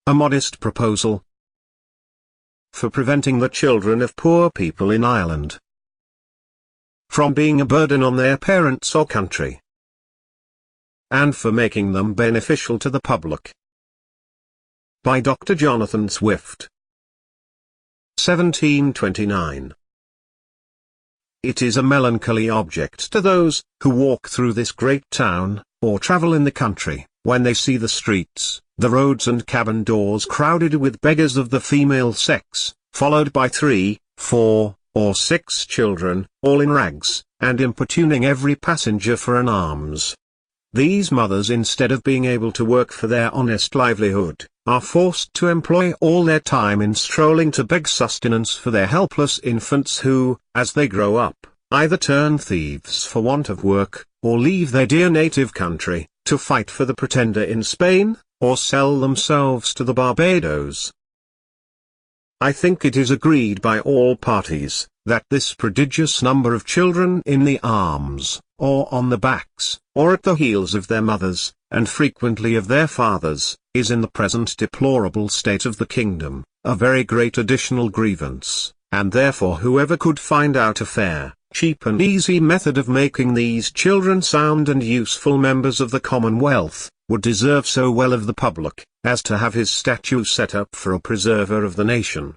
a modest proposal for preventing the children of poor people in Ireland from being a burden on their parents or country, and for making them beneficial to the public. By Dr. Jonathan Swift. 1729. It is a melancholy object to those who walk through this great town, or travel in the country, when they see the streets, the roads and cabin doors crowded with beggars of the female sex, followed by 3, 4, or 6 children, all in rags, and importuning every passenger for an alms. These mothers, instead of being able to work for their honest livelihood, are forced to employ all their time in strolling to beg sustenance for their helpless infants who, as they grow up, either turn thieves for want of work, or leave their dear native country, to fight for the Pretender in Spain, or sell themselves to the Barbados. I think it is agreed by all parties, that this prodigious number of children in the arms, or on the backs, or at the heels of their mothers, and frequently of their fathers, is in the present deplorable state of the kingdom, a very great additional grievance, and therefore whoever could find out a fair, cheap and easy method of making these children sound and useful members of the Commonwealth, would deserve so well of the public, as to have his statue set up for a preserver of the nation.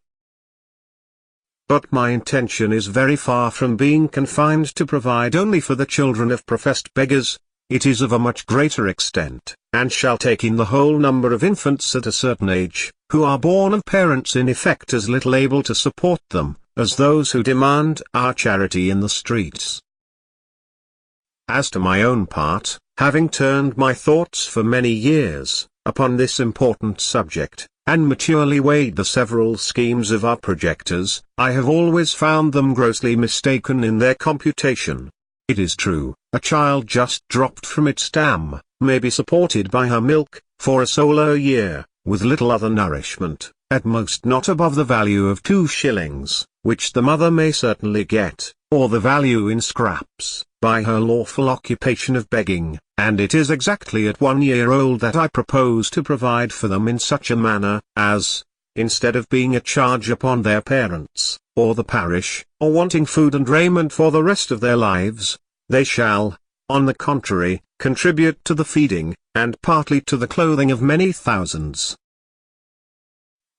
But my intention is very far from being confined to provide only for the children of professed beggars. It is of a much greater extent, and shall take in the whole number of infants at a certain age, who are born of parents in effect as little able to support them, as those who demand our charity in the streets. As to my own part, having turned my thoughts for many years upon this important subject, and maturely weighed the several schemes of our projectors, I have always found them grossly mistaken in their computation. It is true, a child just dropped from its dam, may be supported by her milk, for a solar year, with little other nourishment, at most not above the value of 2 shillings, which the mother may certainly get, or the value in scraps, by her lawful occupation of begging, and it is exactly at 1 year old that I propose to provide for them in such a manner, as, instead of being a charge upon their parents, or the parish, or wanting food and raiment for the rest of their lives, they shall, on the contrary, contribute to the feeding, and partly to the clothing of many thousands.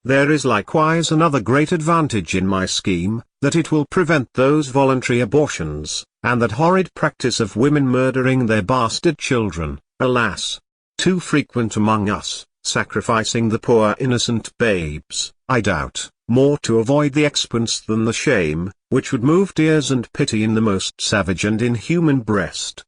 There is likewise another great advantage in my scheme, that it will prevent those voluntary abortions, and that horrid practice of women murdering their bastard children, alas, too frequent among us, sacrificing the poor innocent babes, I doubt, more to avoid the expense than the shame, which would move tears and pity in the most savage and inhuman breast.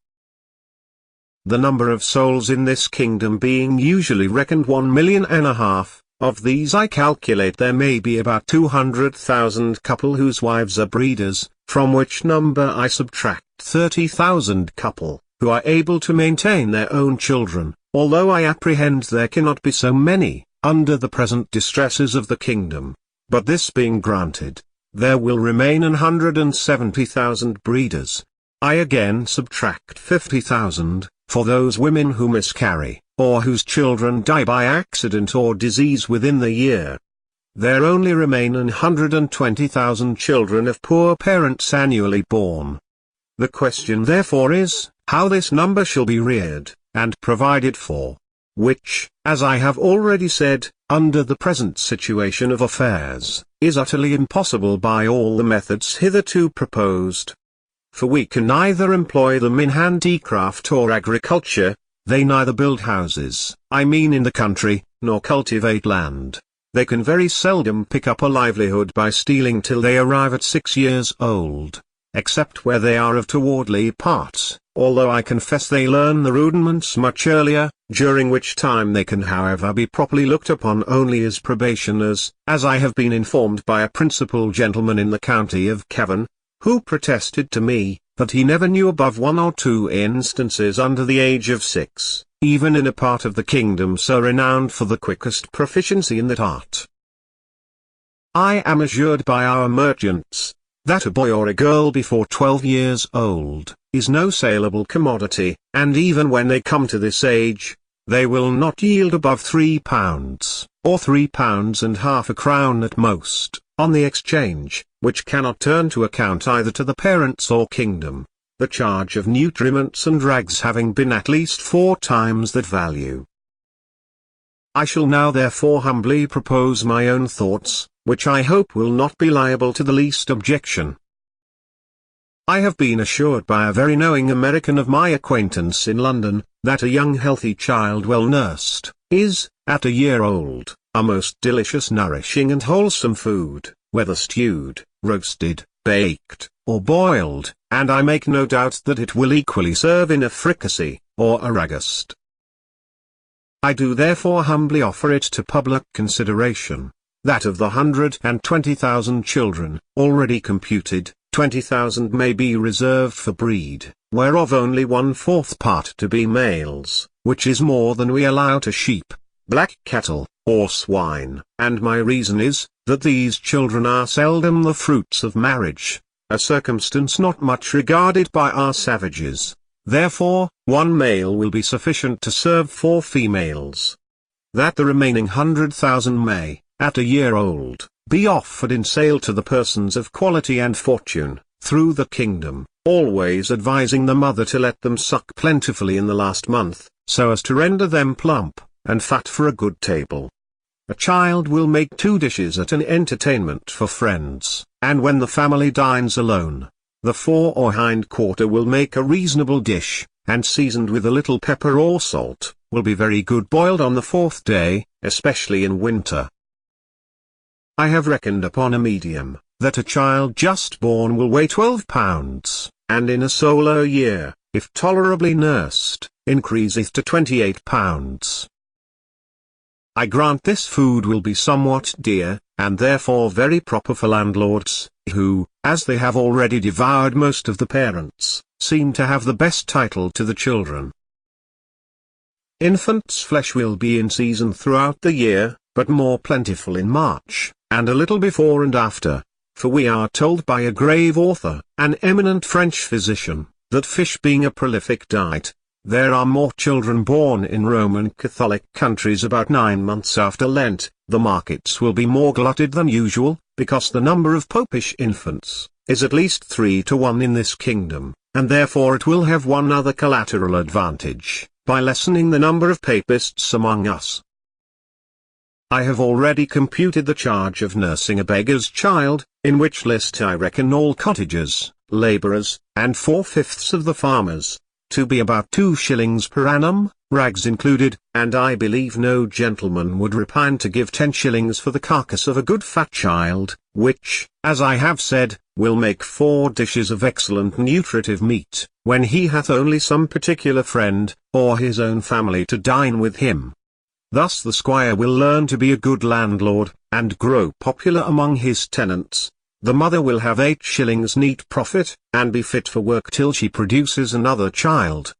The number of souls in this kingdom being usually reckoned 1,5 million, of these I calculate there may be about 200,000 couple whose wives are breeders, from which number I subtract 30,000 couple, who are able to maintain their own children, although I apprehend there cannot be so many, under the present distresses of the kingdom. But this being granted, there will remain 170,000 breeders. I again subtract 50,000, for those women who miscarry, or whose children die by accident or disease within the year. There only remain 120,000 children of poor parents annually born. The question therefore is, how this number shall be reared, and provided for, which, as I have already said, under the present situation of affairs, is utterly impossible by all the methods hitherto proposed. For we can neither employ them in handicraft or agriculture, they neither build houses, I mean in the country, nor cultivate land. They can very seldom pick up a livelihood by stealing till they arrive at 6 years old, except where they are of towardly parts, although I confess they learn the rudiments much earlier, during which time they can however be properly looked upon only as probationers, as I have been informed by a principal gentleman in the county of Cavan, who protested to me, that he never knew above 1 or 2 instances under the age of 6, even in a part of the kingdom so renowned for the quickest proficiency in that art. I am assured by our merchants, that a boy or a girl before 12 years old, is no saleable commodity, and even when they come to this age, they will not yield above £3, or £3.50 a crown at most, on the exchange, which cannot turn to account either to the parents or kingdom, the charge of nutriments and rags having been at least 4 times that value. I shall now therefore humbly propose my own thoughts, which I hope will not be liable to the least objection. I have been assured by a very knowing American of my acquaintance in London, that a young healthy child well nursed, is, at a year old, a most delicious nourishing and wholesome food, whether stewed, roasted, baked, or boiled, and I make no doubt that it will equally serve in a fricassee, or a ragost. I do therefore humbly offer it to public consideration, that of the 120,000 children, already computed, 20,000 may be reserved for breed, whereof only 1/4 part to be males, which is more than we allow to sheep, black cattle, or swine, and my reason is, that these children are seldom the fruits of marriage, a circumstance not much regarded by our savages. Therefore, 1 male will be sufficient to serve 4 females. That the remaining 100,000 may, at a year old, be offered in sale to the persons of quality and fortune, through the kingdom, always advising the mother to let them suck plentifully in the last month, so as to render them plump, and fat for a good table. A child will make 2 dishes at an entertainment for friends, and when the family dines alone, the fore or hind quarter will make a reasonable dish, and seasoned with a little pepper or salt, will be very good boiled on the 4th day, especially in winter. I have reckoned upon a medium, that a child just born will weigh 12 pounds, and in a solar year, if tolerably nursed, increaseth to 28 pounds. I grant this food will be somewhat dear, and therefore very proper for landlords, who, as they have already devoured most of the parents, seem to have the best title to the children. Infants' flesh will be in season throughout the year, but more plentiful in March, and a little before and after, for we are told by a grave author, an eminent French physician, that fish being a prolific diet, there are more children born in Roman Catholic countries about 9 months after Lent. The markets will be more glutted than usual, because the number of popish infants is at least 3 to 1 in this kingdom, and therefore it will have one other collateral advantage, by lessening the number of papists among us. I have already computed the charge of nursing a beggar's child, in which list I reckon all cottagers, labourers, and 4/5 of the farmers, to be about 2 shillings per annum, rags included, and I believe no gentleman would repine to give 10 shillings for the carcass of a good fat child, which, as I have said, will make 4 dishes of excellent nutritive meat, when he hath only some particular friend, or his own family to dine with him. Thus the squire will learn to be a good landlord, and grow popular among his tenants. The mother will have 8 shillings neat profit, and be fit for work till she produces another child.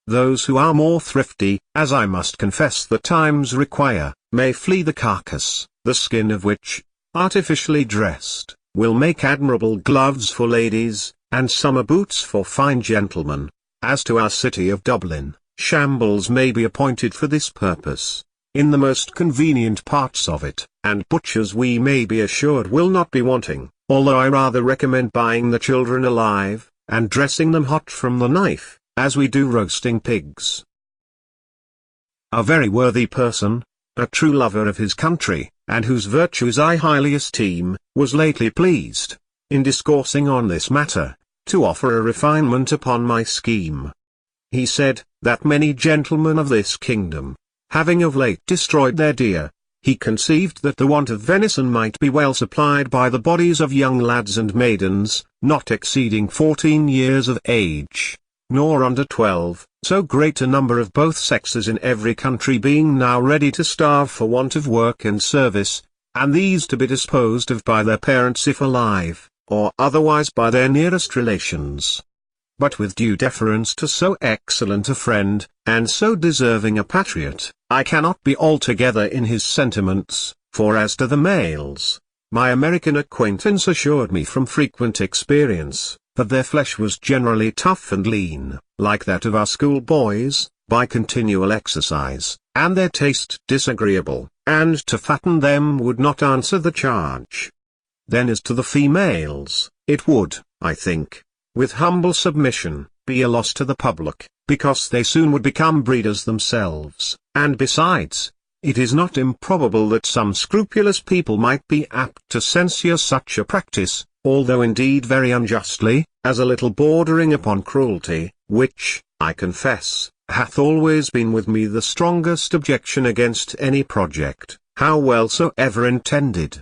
Those who are more thrifty, as I must confess the times require, may flea the carcass, the skin of which, artificially dressed, will make admirable gloves for ladies, and summer boots for fine gentlemen. As to our city of Dublin, shambles may be appointed for this purpose, in the most convenient parts of it, and butchers we may be assured will not be wanting, although I rather recommend buying the children alive, and dressing them hot from the knife, as we do roasting pigs. A very worthy person, a true lover of his country, and whose virtues I highly esteem, was lately pleased, in discoursing on this matter, to offer a refinement upon my scheme. He said, that many gentlemen of this kingdom, having of late destroyed their deer, he conceived that the want of venison might be well supplied by the bodies of young lads and maidens, not exceeding 14 years of age, nor under 12, so great a number of both sexes in every country being now ready to starve for want of work and service, and these to be disposed of by their parents if alive, or otherwise by their nearest relations. But with due deference to so excellent a friend, and so deserving a patriot, I cannot be altogether in his sentiments, for as to the males, my American acquaintance assured me from frequent experience, that their flesh was generally tough and lean, like that of our schoolboys, by continual exercise, and their taste disagreeable, and to fatten them would not answer the charge. Then as to the females, it would, I think, with humble submission, be a loss to the public, because they soon would become breeders themselves, and besides, it is not improbable that some scrupulous people might be apt to censure such a practice, although indeed very unjustly, as a little bordering upon cruelty, which, I confess, hath always been with me the strongest objection against any project, how well soever intended.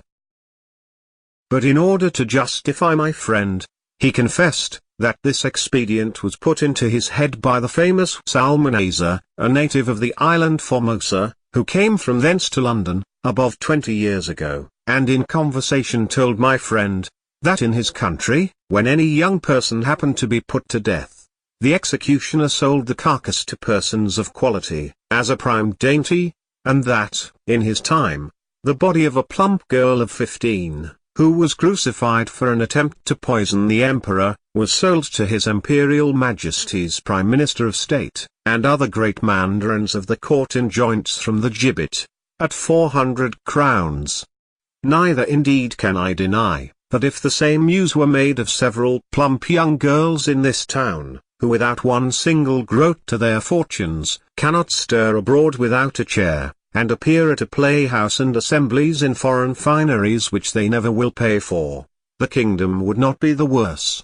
But in order to justify my friend, he confessed that this expedient was put into his head by the famous Salmanaser, a native of the island Formosa, who came from thence to London, above 20 years ago, and in conversation told my friend, that in his country, when any young person happened to be put to death, the executioner sold the carcass to persons of quality, as a prime dainty, and that, in his time, the body of a plump girl of 15, who was crucified for an attempt to poison the emperor, was sold to his imperial majesty's prime minister of state, and other great mandarins of the court in joints from the gibbet, at 400 crowns. Neither indeed can I deny, that if the same use were made of several plump young girls in this town, who without one single groat to their fortunes, cannot stir abroad without a chair, and appear at a playhouse and assemblies in foreign fineries which they never will pay for, the kingdom would not be the worse.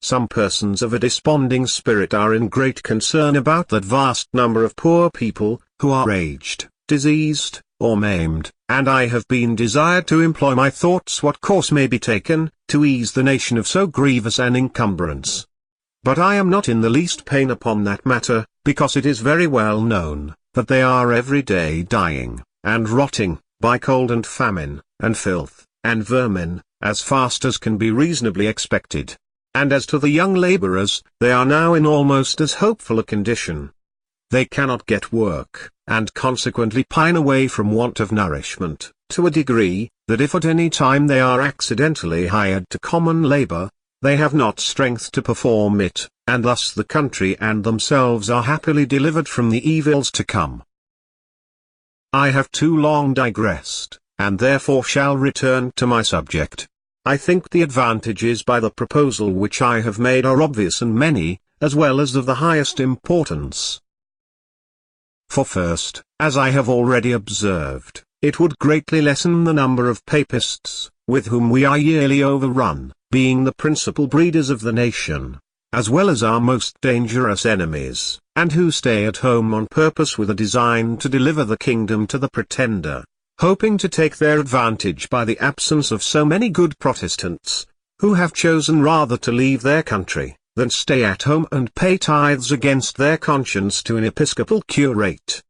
Some persons of a desponding spirit are in great concern about that vast number of poor people, who are aged, diseased, or maimed, and I have been desired to employ my thoughts what course may be taken, to ease the nation of so grievous an encumbrance. But I am not in the least pain upon that matter, because it is very well known, that they are every day dying, and rotting, by cold and famine, and filth, and vermin, as fast as can be reasonably expected. And as to the young labourers, they are now in almost as hopeful a condition. They cannot get work, and consequently pine away from want of nourishment, to a degree, that if at any time they are accidentally hired to common labour, they have not strength to perform it, and thus the country and themselves are happily delivered from the evils to come. I have too long digressed, and therefore shall return to my subject. I think the advantages by the proposal which I have made are obvious and many, as well as of the highest importance. For first, as I have already observed, it would greatly lessen the number of papists, with whom we are yearly overrun, being the principal breeders of the nation, as well as our most dangerous enemies, and who stay at home on purpose with a design to deliver the kingdom to the pretender, hoping to take their advantage by the absence of so many good Protestants, who have chosen rather to leave their country, than stay at home and pay tithes against their conscience to an episcopal curate.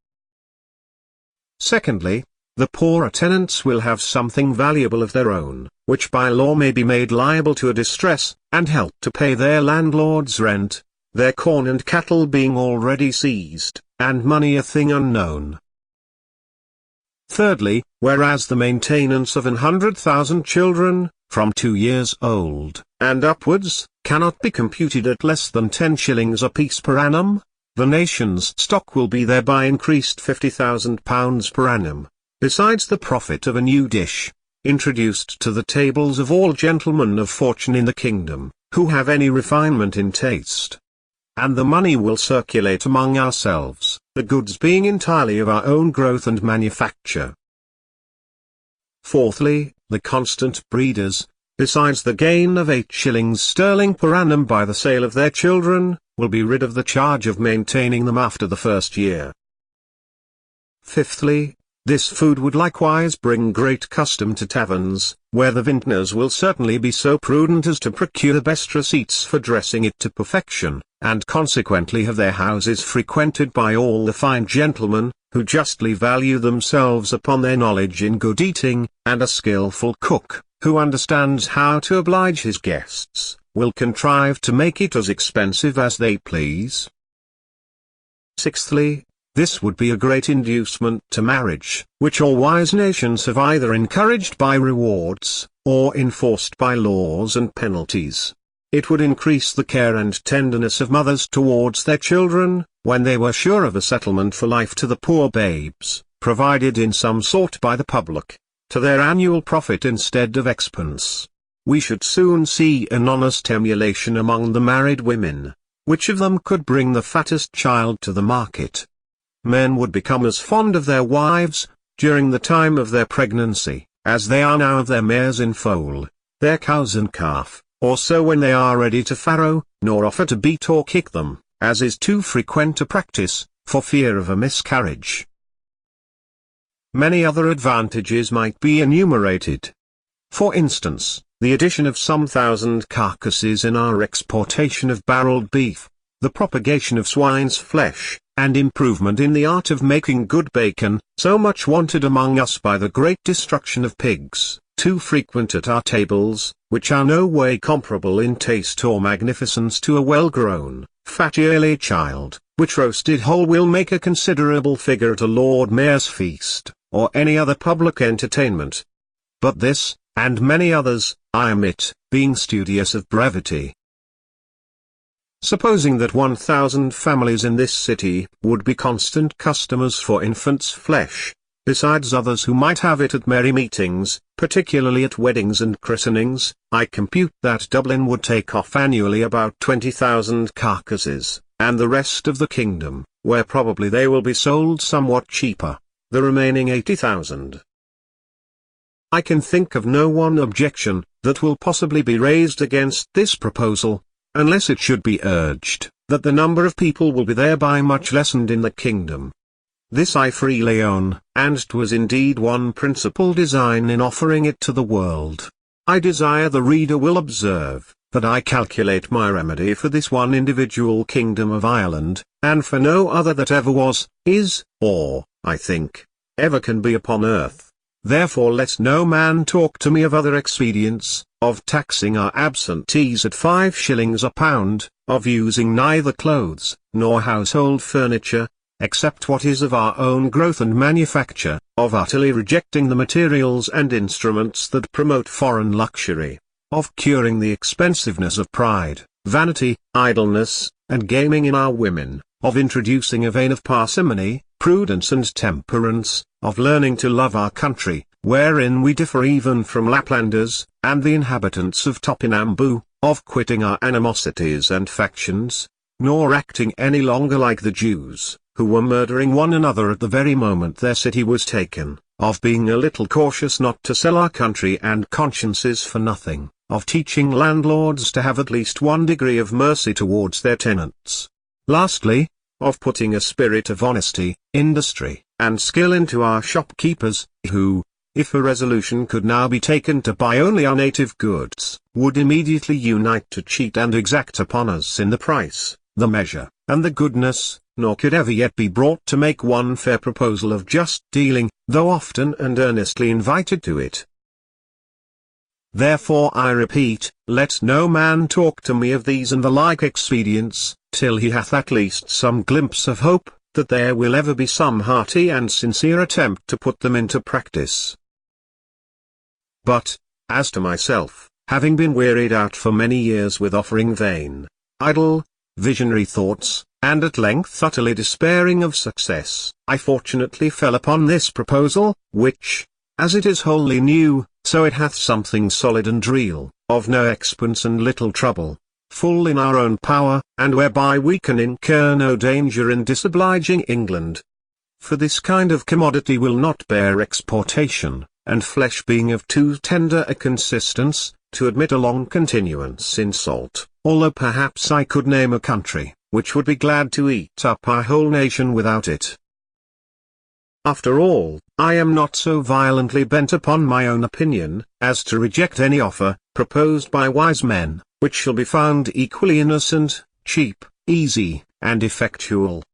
Secondly, the poorer tenants will have something valuable of their own, which by law may be made liable to a distress, and help to pay their landlord's rent, their corn and cattle being already seized, and money a thing unknown. Thirdly, whereas the maintenance of 100,000 children, from 2 years old, and upwards, cannot be computed at less than 10 shillings apiece per annum, the nation's stock will be thereby increased £50,000 per annum, besides the profit of a new dish, introduced to the tables of all gentlemen of fortune in the kingdom, who have any refinement in taste. And the money will circulate among ourselves, the goods being entirely of our own growth and manufacture. Fourthly, the constant breeders, besides the gain of 8 shillings sterling per annum by the sale of their children, will be rid of the charge of maintaining them after the first year. Fifthly, this food would likewise bring great custom to taverns, where the vintners will certainly be so prudent as to procure the best receipts for dressing it to perfection, and consequently have their houses frequented by all the fine gentlemen, who justly value themselves upon their knowledge in good eating, and a skilful cook, who understands how to oblige his guests, will contrive to make it as expensive as they please. Sixthly, this would be a great inducement to marriage, which all wise nations have either encouraged by rewards, or enforced by laws and penalties. it would increase the care and tenderness of mothers towards their children, when they were sure of a settlement for life to the poor babes, provided in some sort by the public, to their annual profit instead of expense. We should soon see an honest emulation among the married women. Which of them could bring the fattest child to the market? Men would become as fond of their wives, during the time of their pregnancy, as they are now of their mares in foal, their cows in calf, or so when they are ready to farrow, nor offer to beat or kick them, as is too frequent a practice, for fear of a miscarriage. Many other advantages might be enumerated. For instance, the addition of some 1,000 carcasses in our exportation of barreled beef, the propagation of swine's flesh, and improvement in the art of making good bacon, so much wanted among us by the great destruction of pigs, too frequent at our tables, which are no way comparable in taste or magnificence to a well-grown, fat yearly child, which roasted whole will make a considerable figure at a Lord Mayor's feast, or any other public entertainment. But this, and many others, I omit, being studious of brevity. Supposing that 1,000 families in this city would be constant customers for infants' flesh, besides others who might have it at merry meetings, particularly at weddings and christenings, I compute that Dublin would take off annually about 20,000 carcasses, and the rest of the kingdom, where probably they will be sold somewhat cheaper, the remaining 80,000. I can think of no one objection that will possibly be raised against this proposal, unless it should be urged that the number of people will be thereby much lessened in the kingdom. This I freely own, and 'twas indeed one principal design in offering it to the world. I desire the reader will observe that I calculate my remedy for this one individual kingdom of Ireland, and for no other that ever was, is, or, I think, ever can be upon earth. Therefore let no man talk to me of other expedients, of taxing our absentees at 5 shillings a pound, of using neither clothes, nor household furniture, except what is of our own growth and manufacture, of utterly rejecting the materials and instruments that promote foreign luxury, of curing the expensiveness of pride, vanity, idleness, and gaming in our women, of introducing a vein of parsimony, prudence and temperance, of learning to love our country, wherein we differ even from Laplanders, and the inhabitants of Topinamboo, of quitting our animosities and factions, nor acting any longer like the Jews, who were murdering one another at the very moment their city was taken, of being a little cautious not to sell our country and consciences for nothing, of teaching landlords to have at least one degree of mercy towards their tenants. Lastly, of putting a spirit of honesty, industry, and skill into our shopkeepers, who, if a resolution could now be taken to buy only our native goods, would immediately unite to cheat and exact upon us in the price, the measure, and the goodness, nor could ever yet be brought to make one fair proposal of just dealing, though often and earnestly invited to it. Therefore I repeat, let no man talk to me of these and the like expedients, till he hath at least some glimpse of hope, that there will ever be some hearty and sincere attempt to put them into practice. But, as to myself, having been wearied out for many years with offering vain, idle, visionary thoughts, and at length utterly despairing of success, I fortunately fell upon this proposal, which, as it is wholly new, so it hath something solid and real, of no expense and little trouble, full in our own power, and whereby we can incur no danger in disobliging England. For this kind of commodity will not bear exportation, and flesh being of too tender a consistence, to admit a long continuance in salt, although perhaps I could name a country, which would be glad to eat up our whole nation without it. After all, I am not so violently bent upon my own opinion, as to reject any offer, proposed by wise men, which shall be found equally innocent, cheap, easy, and effectual.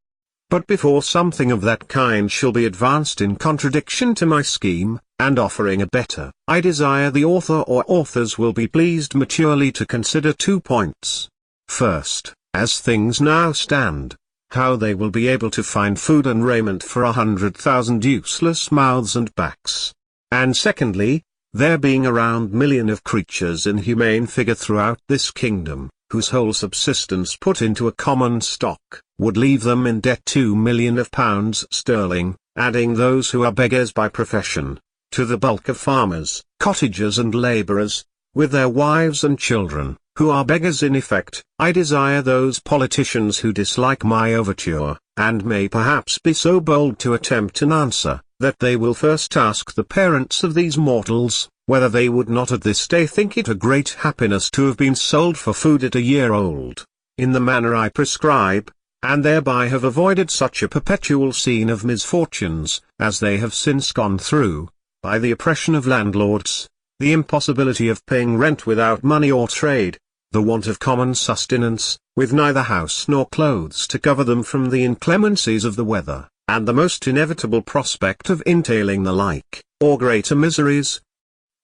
But before something of that kind shall be advanced in contradiction to my scheme, and offering a better, I desire the author or authors will be pleased maturely to consider 2 points. First, as things now stand, how they will be able to find food and raiment for 100,000 useless mouths and backs. And secondly, there being around 1,000,000 of creatures in humane figure throughout this kingdom, whose whole subsistence put into a common stock, would leave them in debt £2,000,000 of pounds sterling, adding those who are beggars by profession, to the bulk of farmers, cottagers and labourers, with their wives and children, who are beggars in effect. I desire those politicians who dislike my overture, and may perhaps be so bold to attempt an answer, that they will first ask the parents of these mortals, whether they would not at this day think it a great happiness to have been sold for food at a year old, in the manner I prescribe, and thereby have avoided such a perpetual scene of misfortunes, as they have since gone through, by the oppression of landlords, the impossibility of paying rent without money or trade, the want of common sustenance, with neither house nor clothes to cover them from the inclemencies of the weather, and the most inevitable prospect of entailing the like, or greater miseries,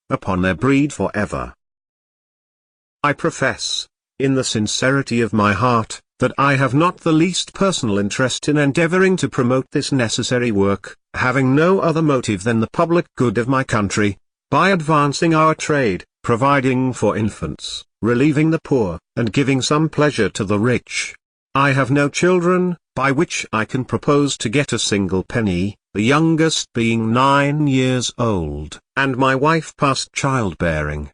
upon their breed for ever. I profess, in the sincerity of my heart, that I have not the least personal interest in endeavouring to promote this necessary work, having no other motive than the public good of my country, by advancing our trade, providing for infants, relieving the poor, and giving some pleasure to the rich. I have no children, by which I can propose to get a single penny, the youngest being 9 years old, and my wife past childbearing.